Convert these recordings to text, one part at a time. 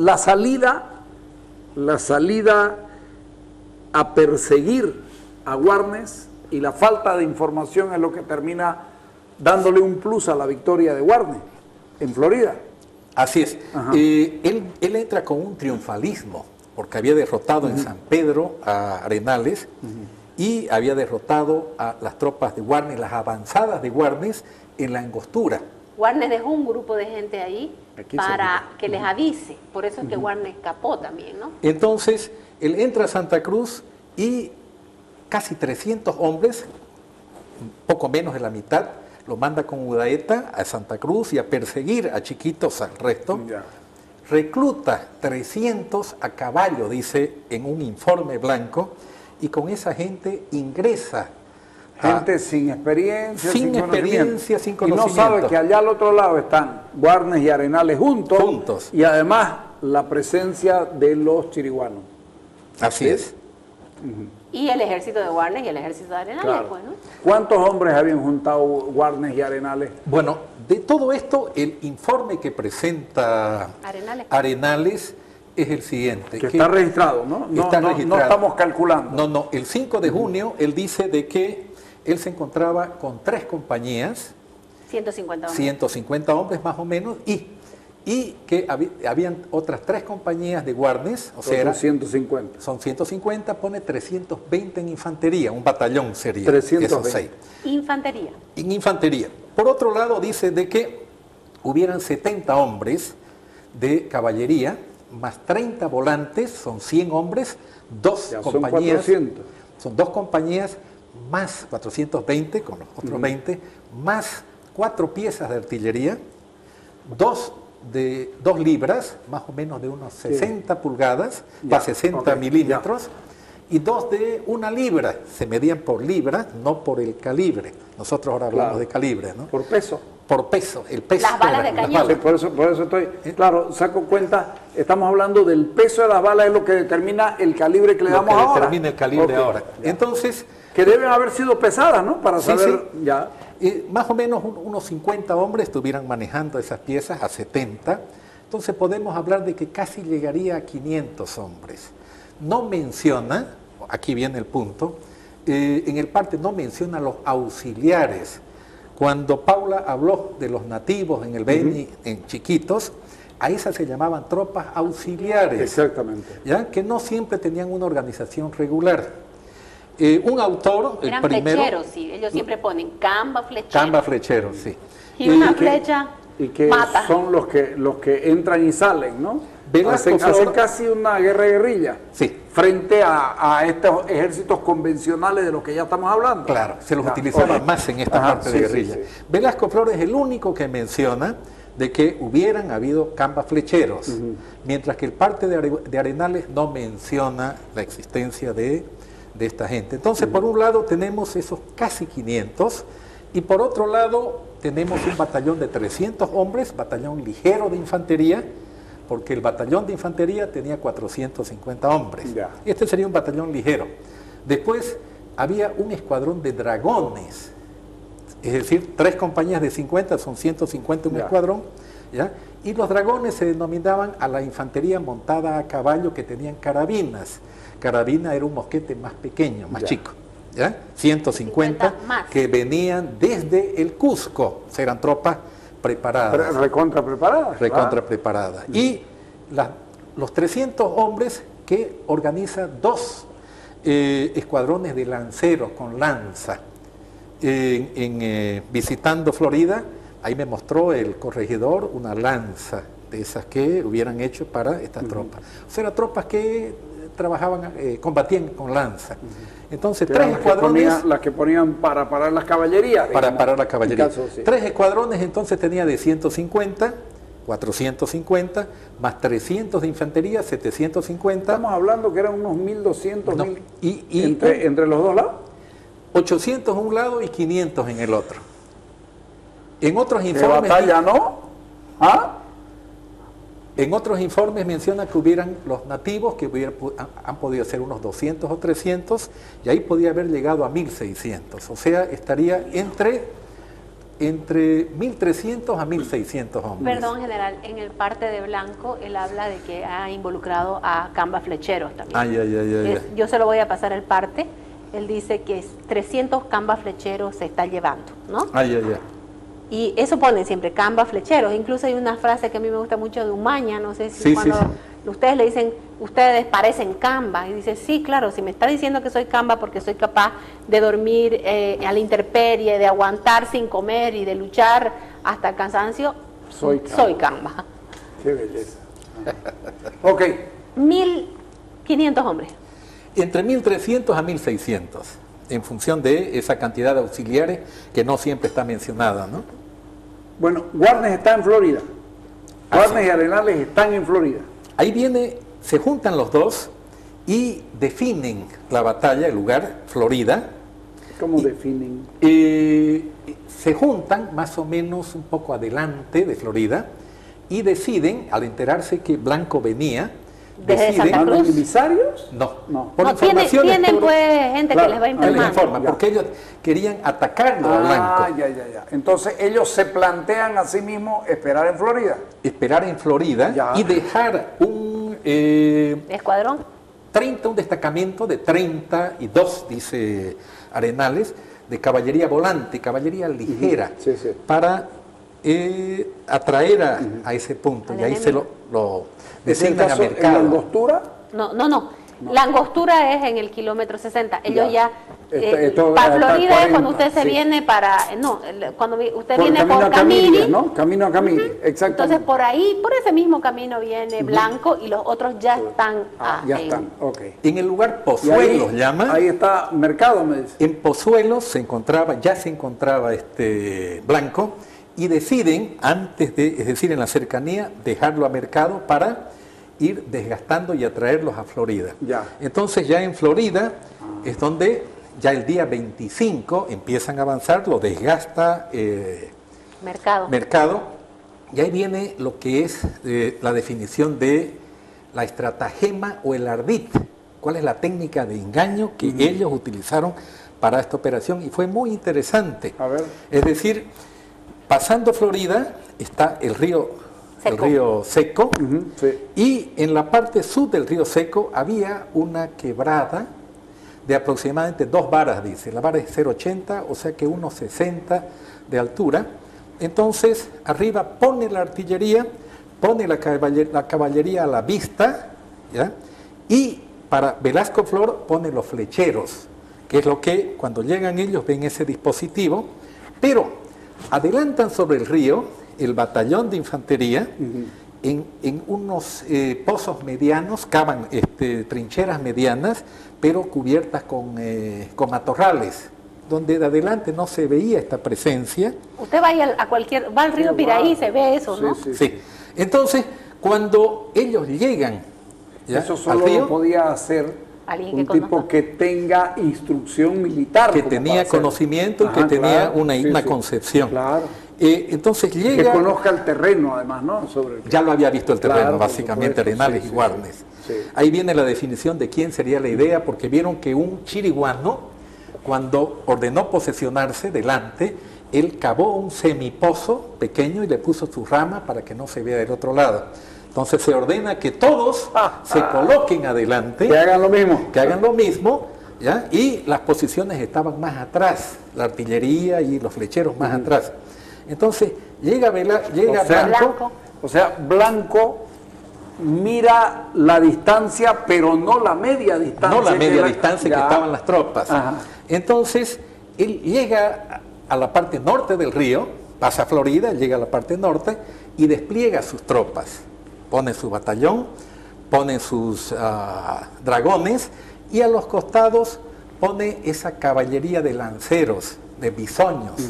la salida a perseguir a Warnes y la falta de información es lo que termina dándole un plus a la victoria de Warnes en Florida. Así es. Él entra con un triunfalismo, porque había derrotado en San Pedro a Arenales y había derrotado a las tropas de Warnes, las avanzadas de Warnes en la Angostura. Warnes dejó un grupo de gente ahí para que les avise, por eso es que Warnes escapó también, ¿no? Entonces, él entra a Santa Cruz y casi 300 hombres, poco menos de la mitad, lo manda con Urdaeta a Santa Cruz y a perseguir a Chiquitos al resto. Recluta 300 a caballo, dice en un informe blanco, y con esa gente ingresa. Gente sin experiencia, sin conocimiento. Y no sabe que allá al otro lado están Warnes y Arenales juntos. Y además la presencia de los chiriguanos. Así es. Y el ejército de Warnes y el ejército de Arenales, pues, ¿no? ¿Cuántos hombres habían juntado Warnes y Arenales? Bueno, de todo esto, el informe que presenta Arenales es el siguiente. Que está registrado, ¿no? Está registrado. No estamos calculando. No, el 5 de junio él dice de que él se encontraba con 3 compañías. 150 hombres. 150 hombres más o menos, y que habían otras 3 compañías de Warnes, o sea, 150. Son 150, pone 320 en infantería, un batallón sería. 320. Infantería. En infantería. Por otro lado, dice de que hubieran 70 hombres de caballería, más 30 volantes, son 100 hombres, 2 compañías. Son 2 compañías, más 420, con los otros 20, más 4 piezas de artillería, 2 libras, más o menos de unos 60 pulgadas, para 60 milímetros, y 2 de 1 libra, se medían por libra, no por el calibre. Nosotros ahora hablamos de calibre, ¿no? Por peso. Por peso, el peso. Las balas de cañón. Sí, por eso estoy, claro, saco cuenta, estamos hablando del peso de las balas, es lo que determina el calibre que le damos ahora. Determina el calibre ahora. Entonces, que deben haber sido pesadas, ¿no? Para saber ya. Más o menos unos 50 hombres estuvieran manejando esas piezas, a 70. Entonces podemos hablar de que casi llegaría a 500 hombres. No menciona, aquí viene el punto, en el parte no menciona los auxiliares. Cuando Paula habló de los nativos en el Beni, en Chiquitos, a esas se llamaban tropas auxiliares. Exactamente. ¿Ya? Que no siempre tenían una organización regular. Un autor, eran primero, flecheros, sí. Ellos siempre ponen camba flechero. Camba flechero, sí. Y una flecha y que mata. Son los que entran y salen, ¿no? Velasco hacen casi una guerra de guerrilla. Sí. Frente a estos ejércitos convencionales de los que ya estamos hablando. Claro, se los utilizaba más en esta parte de guerrilla. Velasco Flores es el único que menciona de que hubieran habido cambas flecheros, mientras que el parte de Arenales no menciona la existencia de esta gente. Entonces, por un lado tenemos esos casi 500, y por otro lado tenemos un batallón de 300 hombres, batallón ligero de infantería, porque el batallón de infantería tenía 450 hombres. Este sería un batallón ligero. Después había un escuadrón de dragones, es decir, 3 compañías de 50, son 150 un escuadrón, ¿ya? Y los dragones se denominaban a la infantería montada a caballo que tenían carabinas. Carabina era un mosquete más pequeño, más chico, ¿ya? 150 que venían desde el Cusco, o sea, eran tropas preparadas. Recontra preparadas. Recontra preparadas. Y los 300 hombres que organiza 2 escuadrones de lanceros con lanza. Visitando Florida, ahí me mostró el corregidor una lanza de esas que hubieran hecho para estas tropas. O sea, eran tropas que trabajaban, combatían con lanza. Entonces, 3 escuadrones... Las que ponían para parar las caballerías. Para parar la caballería. 3 escuadrones, entonces tenía de 150, 450, más 300 de infantería, 750. Estamos hablando que eran unos 1.200, no, entre los dos lados. 800 en un lado y 500 en el otro. En otros informes... ¿De batalla no? ¿Ah? En otros informes menciona que hubieran los nativos que han podido ser unos 200 o 300, y ahí podía haber llegado a 1.600. O sea, estaría entre entre 1.300 a 1.600 hombres. Perdón, general, en el parte de Blanco, él habla de que ha involucrado a camba flecheros también. Yo se lo voy a pasar el parte. Él dice que 300 camba flecheros se está llevando, ¿no? Y eso ponen siempre, camba flecheros. Incluso hay una frase que a mí me gusta mucho de Umaña, no sé si cuando ustedes le dicen, ustedes parecen camba. Y dice, sí, claro, si me está diciendo que soy camba porque soy capaz de dormir a la intemperie, de aguantar sin comer y de luchar hasta el cansancio, soy camba. Qué belleza. Ok. 1.500 hombres. Entre 1.300 a 1.600, en función de esa cantidad de auxiliares que no siempre está mencionada, ¿no? Bueno, Warnes está en Florida. Warnes y Arenales están en Florida. Ahí se juntan los dos y definen la batalla, el lugar, Florida. ¿Cómo definen? Se juntan más o menos un poco adelante de Florida y deciden, al enterarse que Blanco venía, ¿Desde Santa Cruz? ¿Emisarios? No. Por informaciones tienen pues gente que les va informando. Porque ellos querían atacarlo a Blanco. Ya. Entonces ellos se plantean a sí mismos esperar en Florida. Esperar en Florida y dejar un... ¿escuadrón? Un destacamento de 32, dice Arenales, de caballería volante, caballería ligera, para atraer a ese punto. Y ahí se lo designan a Mercado. ¿En la angostura? No. La angostura es en el kilómetro 60. Ellos ya... Esto para Florida 40, es cuando usted se viene para... cuando usted viene camino por Camiri, ¿no? Camino a Camiri, exactamente. Entonces por ahí, por ese mismo camino viene Blanco y los otros ya están... están, ok. En el lugar Pozuelos llama. Ahí está Mercado, me dice. En Pozuelos se encontraba Blanco y deciden, es decir, en la cercanía, dejarlo a Mercado para ir desgastando y atraerlos a Florida. Entonces ya en Florida es donde ya el día 25 empiezan a avanzar, lo desgasta Mercado, y ahí viene lo que es la definición de la estratagema o el ardid. ¿Cuál es la técnica de engaño que ellos utilizaron para esta operación? Y fue muy interesante. A ver. Es decir, pasando Florida está el río Seco, y en la parte sur del río Seco había una quebrada de aproximadamente 2 varas, dice. La vara es 0,80, o sea que unos 60 de altura. Entonces, arriba pone la artillería, pone la caballería a la vista, ¿ya? Y para Velasco Flor pone los flecheros, que es lo que cuando llegan ellos ven ese dispositivo, pero adelantan sobre el río el batallón de infantería en unos pozos medianos, cavan trincheras medianas, pero cubiertas con matorrales, donde de adelante no se veía esta presencia. Usted va al río Piraí y se ve eso, ¿no? Sí. Entonces, cuando ellos llegan eso solo lo podía hacer un tipo que tenga instrucción militar. Que tenía conocimiento y que tenía una concepción. Claro. Entonces llega... Que conozca el terreno, además, ¿no? Ya lo había visto el terreno, básicamente, Arenales y Warnes. Ahí viene la definición de quién sería la idea, porque vieron que un chiriguano, cuando ordenó posesionarse delante, él cavó un semipozo pequeño y le puso su rama para que no se vea del otro lado. Entonces se ordena que todos se coloquen adelante. Que hagan lo mismo. Que hagan lo mismo, ¿ya? Y las posiciones estaban más atrás, la artillería y los flecheros más atrás. Entonces llega Blanco. O sea, Blanco mira la distancia, pero no la media distancia. No la media distancia que estaban las tropas. Entonces, él llega a la parte norte del río, pasa a Florida, llega a la parte norte y despliega sus tropas. Pone su batallón, pone sus dragones y a los costados pone esa caballería de lanceros, de bisoños.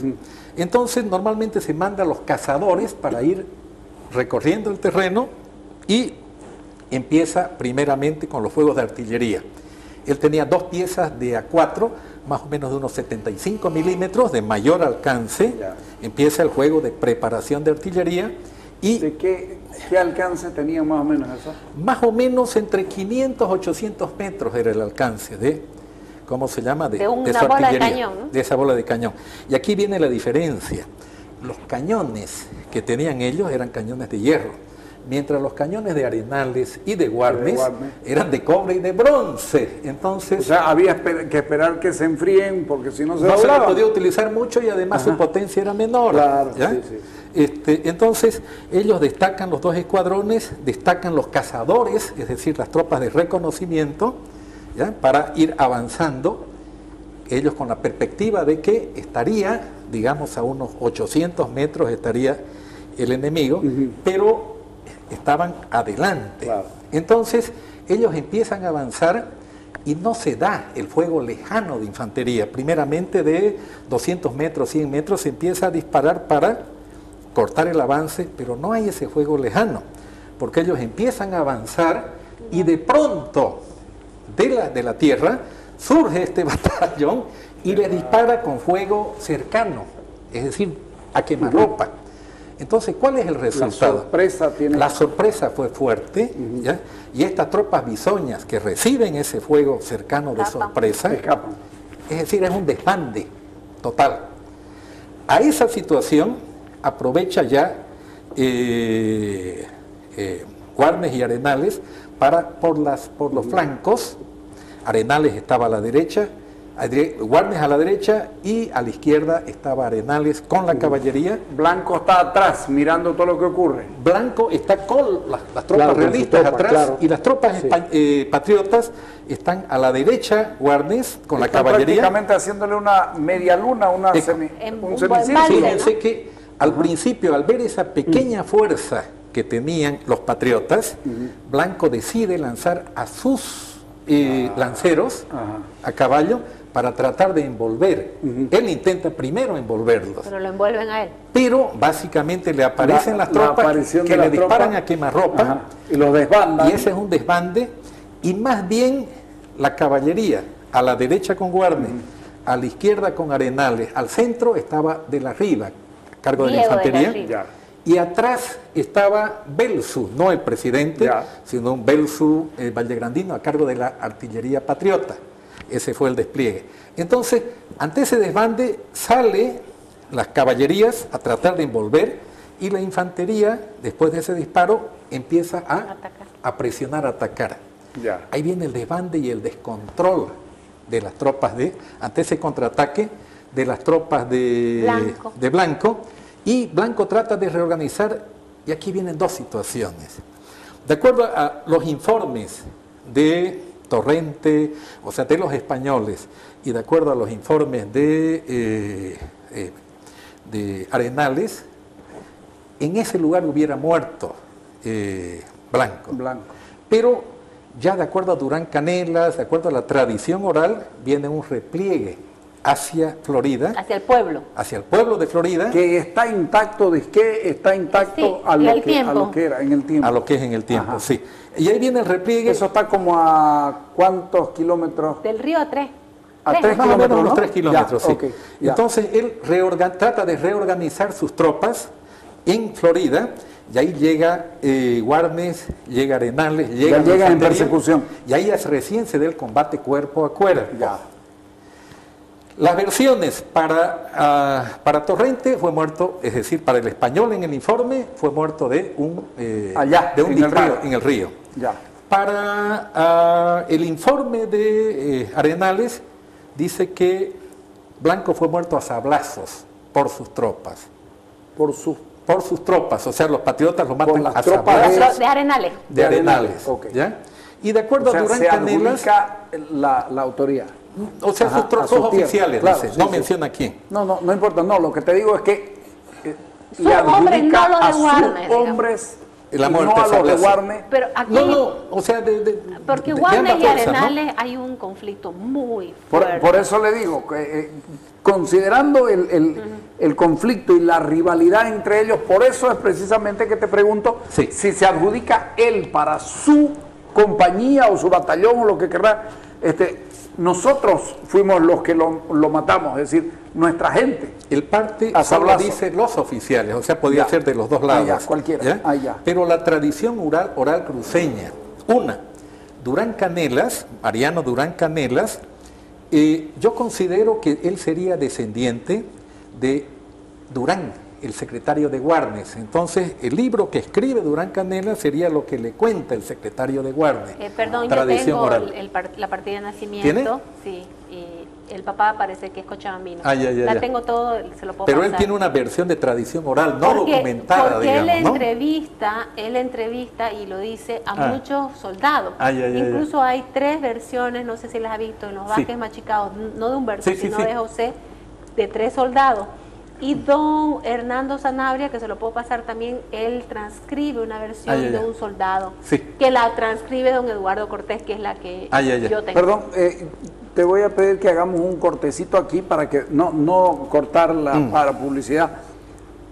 Entonces normalmente se manda a los cazadores para ir recorriendo el terreno y empieza primeramente con los fuegos de artillería. Él tenía 2 piezas de A4, más o menos de unos 75 milímetros de mayor alcance. Empieza el juego de preparación de artillería. Y ¿de qué alcance tenía más o menos eso? Más o menos entre 500 y 800 metros era el alcance de... ¿Cómo se llama? De una bola de cañón, ¿no? De esa bola de cañón. Y aquí viene la diferencia, los cañones que tenían ellos eran cañones de hierro, mientras los cañones de Arenales y de Guarnes eran de cobre y de bronce. Entonces, o sea, había que esperar que se enfríen, porque si no se no se doblaban. le podía utilizar mucho y además su potencia era menor. Claro, ¿ya? sí, sí. Entonces, ellos destacan los dos escuadrones, destacan los cazadores, es decir, las tropas de reconocimiento, ¿ya? Para ir avanzando, ellos con la perspectiva de que estaría, digamos, a unos 800 metros estaría el enemigo, pero estaban adelante. Claro. Entonces, ellos empiezan a avanzar y no se da el fuego lejano de infantería. Primeramente de 200 metros, 100 metros, se empieza a disparar para cortar el avance, pero no hay ese fuego lejano, porque ellos empiezan a avanzar y de pronto de la tierra surge este batallón y le dispara con fuego cercano, es decir, a quemarropa. Entonces, ¿cuál es el resultado? La sorpresa fue fuerte, ¿ya? Y estas tropas bisoñas que reciben ese fuego cercano de sorpresa, escapan. Es decir, es un desbande total. A esa situación aprovecha ya Guarnes y Arenales por los flancos. Arenales estaba a la derecha, Guarnes a la derecha y a la izquierda estaba Arenales con la caballería. Blanco está atrás mirando todo lo que ocurre. Blanco está con las tropas realistas atrás, y las tropas patriotas están a la derecha, Guarnes con la caballería. Prácticamente haciéndole una media luna, un semicírculo. Fíjense que al principio, al ver esa pequeña fuerza que tenían los patriotas, Blanco decide lanzar a sus lanceros a caballo para tratar de envolver. Él intenta primero envolverlos. Pero lo envuelven a él. Pero básicamente le aparecen las tropas que le disparan a quemarropa. Y los desbandan. Y ese es un desbande. Y más bien la caballería, a la derecha con Guarnes, a la izquierda con Arenales, al centro estaba de la Riva, a cargo de la infantería. Y atrás estaba Belzu, no el presidente, sino un Belzu valdegrandino a cargo de la artillería patriota. Ese fue el despliegue. Entonces, ante ese desbande sale las caballerías a tratar de envolver y la infantería, después de ese disparo, empieza a presionar, a atacar. Ahí viene el desbande y el descontrol de las tropas ante ese contraataque de las tropas de Blanco. Y Blanco trata de reorganizar, y aquí vienen dos situaciones. De acuerdo a los informes de Torrente, o sea, de los españoles, y de acuerdo a los informes de Arenales, en ese lugar hubiera muerto Blanco. Pero ya de acuerdo a Durán Canelas, de acuerdo a la tradición oral, viene un repliegue hacia Florida. Hacia el pueblo. Hacia el pueblo de Florida. Que está intacto, está intacto a lo que era en el tiempo. A lo que es en el tiempo, sí. Y ahí viene el repliegue. Eso está como a ¿cuántos kilómetros? Del río a 3. A 3 kilómetros, unos 3 kilómetros, sí. Okay, entonces él trata de reorganizar sus tropas en Florida, y ahí llega Guarnes, llega Arenales, llega en persecución. Y ahí recién se da el combate cuerpo a cuerpo. Las versiones para Torrente fue muerto, es decir, para el español en el informe fue muerto de un disparo en el río. Para el informe de Arenales dice que Blanco fue muerto a sablazos por sus tropas. Por sus tropas, o sea, los patriotas lo matan a sablazos. De Arenales. De Arenales. ¿Ya? Y de acuerdo a Durán Canelas, la autoría. O sea, sus oficiales, claro, dice, no menciona quién. No importa, lo que te digo es que le adjudica a sus hombres la muerte no a los de Guarnes. Pero aquí, o sea, porque Guarnes y Arenales hay un conflicto muy fuerte. Por eso le digo, que, considerando el conflicto y la rivalidad entre ellos, por eso es precisamente que te pregunto si se adjudica él para su compañía o su batallón o lo que querrá. Nosotros fuimos los que lo matamos, es decir, nuestra gente. El parte solo dice los oficiales, o sea, podía ser de los dos lados. Cualquiera. Pero la tradición oral cruceña, Durán Canelas, Mariano Durán Canelas, yo considero que él sería descendiente de Durán, el secretario de Guarnes. Entonces, el libro que escribe Durán Canela sería lo que le cuenta el secretario de Guarnes. Perdón, yo tengo la partida de nacimiento. ¿Tiene? Sí, y el papá parece que es cochabambino. La tengo todo, se lo puedo Pero pasar. Él tiene una versión de tradición oral, no documentada, porque digamos, ¿no? él entrevista y lo dice a muchos soldados. Incluso hay 3 versiones, no sé si las ha visto, en los Vázquez Machicados, no de Humberto, sino de José, de 3 soldados. Y don Hernando Sanabria, que se lo puedo pasar también, él transcribe una versión de un soldado, que la transcribe don Eduardo Cortés, que es la que yo tengo. Perdón, te voy a pedir que hagamos un cortecito aquí para que no cortarla para publicidad.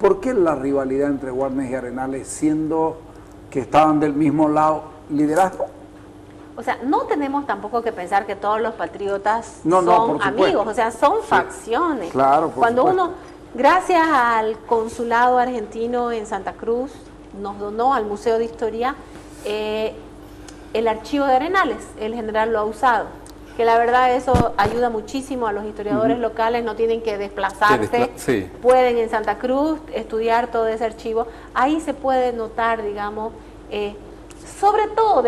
¿Por qué la rivalidad entre Guarnes y Arenales, siendo que estaban del mismo lado, liderazgo? O sea, no tenemos tampoco que pensar que todos los patriotas son amigos, o sea, son facciones. Claro, Cuando uno, gracias al consulado argentino en Santa Cruz, nos donó al Museo de Historia el archivo de Arenales, el general lo ha usado. Que la verdad eso ayuda muchísimo a los historiadores locales, no tienen que desplazarse, pueden en Santa Cruz estudiar todo ese archivo. Ahí se puede notar, digamos, sobre todo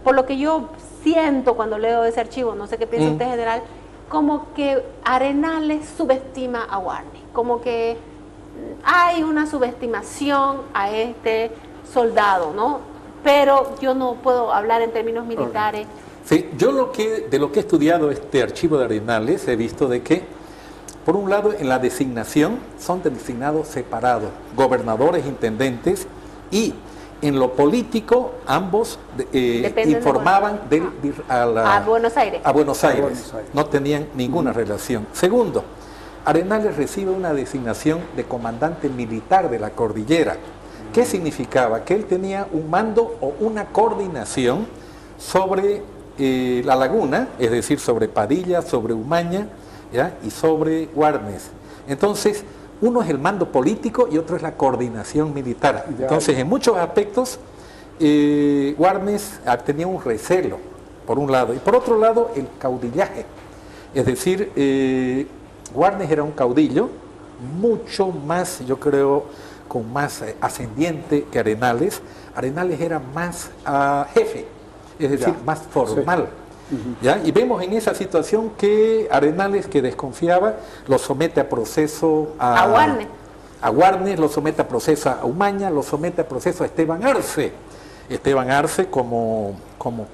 por lo que yo siento cuando leo ese archivo, no sé qué piensa usted, general, como que Arenales subestima a Guarnes, como que hay una subestimación a este soldado, ¿no? Pero yo no puedo hablar en términos militares. Sí, yo de lo que he estudiado este archivo de Arenales he visto de que, por un lado, en la designación son designados separados, gobernadores, intendentes, y en lo político ambos informaban a Buenos Aires. A Buenos Aires, no tenían ninguna relación. Segundo, Arenales recibe una designación de comandante militar de la cordillera. ¿Qué significaba? Que él tenía un mando o una coordinación sobre la laguna, es decir, sobre Padilla, sobre Umaña, ¿ya? Y sobre Guarnes. Entonces, uno es el mando político y otro es la coordinación militar. Entonces, en muchos aspectos, Guarnes tenía un recelo, por un lado, y por otro lado, el caudillaje. Es decir, Guarnes era un caudillo mucho más, yo creo, con más ascendiente que Arenales. Arenales era más jefe, es decir, más formal. ¿Ya? Y vemos en esa situación que Arenales, que desconfiaba, lo somete a proceso a Guarnes. A Guarnes, lo somete a proceso a Umaña, lo somete a proceso a Esteban Arce. Esteban Arce, como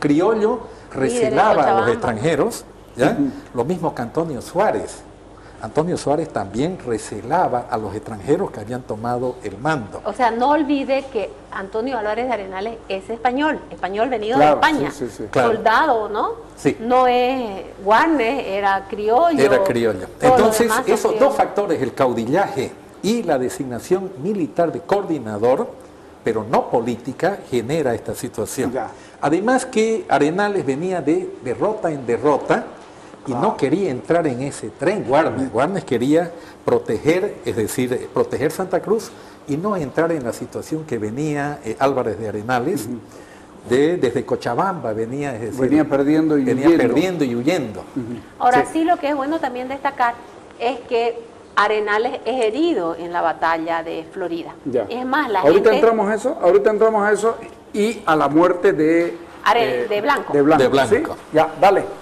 criollo, recelaba a los extranjeros, ¿ya? Lo mismo que Antonio Suárez. Antonio Suárez también recelaba a los extranjeros que habían tomado el mando. O sea, no olvide que Antonio Álvarez de Arenales es español venido de España, soldado, ¿no? Sí. No es Guarnes, era criollo. Era criollo. Entonces, esos dos factores, el caudillaje y la designación militar de coordinador, pero no política, genera esta situación. Además que Arenales venía de derrota en derrota, y no quería entrar en ese tren Guarnes. Guarnes quería proteger, es decir, proteger Santa Cruz y no entrar en la situación que venía Álvarez de Arenales. Desde Cochabamba venía, es decir, venía perdiendo y huyendo. Ahora sí, lo que es bueno también destacar es que Arenales es herido en la batalla de Florida. Es más, ahorita entramos a eso y a la muerte de Blanco. De Blanco. ¿Sí? Ya, dale.